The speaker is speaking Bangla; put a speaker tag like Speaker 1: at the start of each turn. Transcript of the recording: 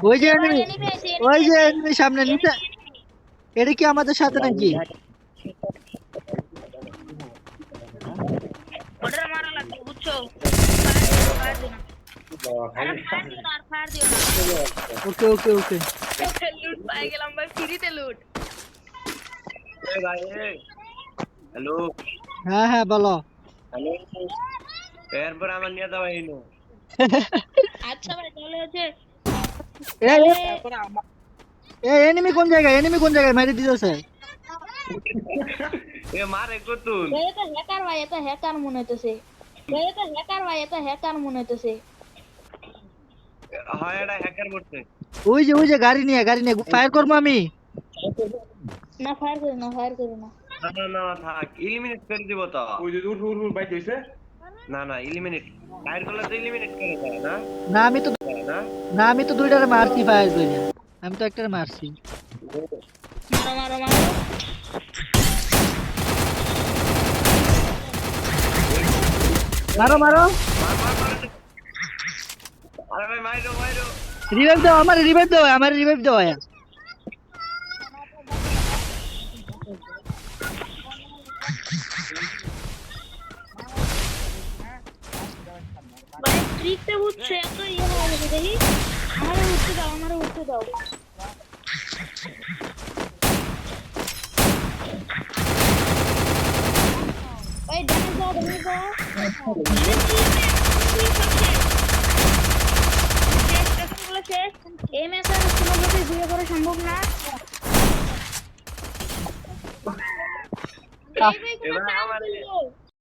Speaker 1: ওই যে
Speaker 2: ভাই
Speaker 1: enemy,
Speaker 2: এনিমি আছে
Speaker 1: ওই
Speaker 2: এনিমি
Speaker 1: যে
Speaker 2: আছে
Speaker 1: enemy সামনে নিচে। এটা কি আমাদের সাথে নাকি?
Speaker 2: ওটার মারা লাগবে বুঝছো ফায়ার দিও না আরে ফায়ার দিও না আর ফায়ার দিও না
Speaker 1: ওকে ওকে ওকে।
Speaker 2: লুট পাই গেলাম ভাই ফ্রিতে লুট
Speaker 3: ए भाई हेलो
Speaker 1: হ্যাঁ হ্যাঁ বলো।
Speaker 3: हेलो पैर पर আমার নিয়ে দাও ইনো
Speaker 2: আচ্ছা ভাই তাহলে হচ্ছে
Speaker 1: এ
Speaker 2: তাহলে
Speaker 1: এনিমি কোন জায়গায়, এনিমি কোন জায়গায় মারি দিতেছে?
Speaker 3: এ মারে কতুন
Speaker 2: এটা হ্যাকার ভাই এটা হ্যাকার মনে হইতেছে এটা হ্যাকার ভাই এটা হ্যাকার মনে হইতেছে
Speaker 3: হয় এটা হ্যাকার করতে
Speaker 1: ওই যে গাড়ি নিয়ে ফায়ার করবো আমি।
Speaker 2: না ফায়ার করো না ফায়ার করো না
Speaker 3: না না না থাক এলিমিনেট করে দিব তো
Speaker 4: ওই যে উঠ উঠ উঠ বাইক হইছে
Speaker 3: না না এলিমিনেট ফায়ার করলে তো এলিমিনেট করে দেয় না
Speaker 1: না আমি তো
Speaker 3: না
Speaker 1: না আমি তো দুইটারে মারছি ফায়ার করে। আমি তো একটারে মারছি।
Speaker 2: মারো মারো মারো
Speaker 1: মারো মারো।
Speaker 3: মার মার মার আরে ভাই মাইরো মাইরো
Speaker 1: রিভাইভ দাও, আমার রিভাইভ দাও, আমার রিভাইভ দাও।
Speaker 2: ভাই ট্রিকটা বুঝছো এত ইয়ে হয়ে গেছে দেখি আমারে উঠতে দাও আমারে উঠতে দাও ভাই ড্যামেজ দাও শেষ এই ম্যাচ আর কোনোভাবে বিয়ে করা সম্ভব না এই ভাই কোনো
Speaker 3: এবার
Speaker 2: কাজ
Speaker 3: আমারে
Speaker 2: করলো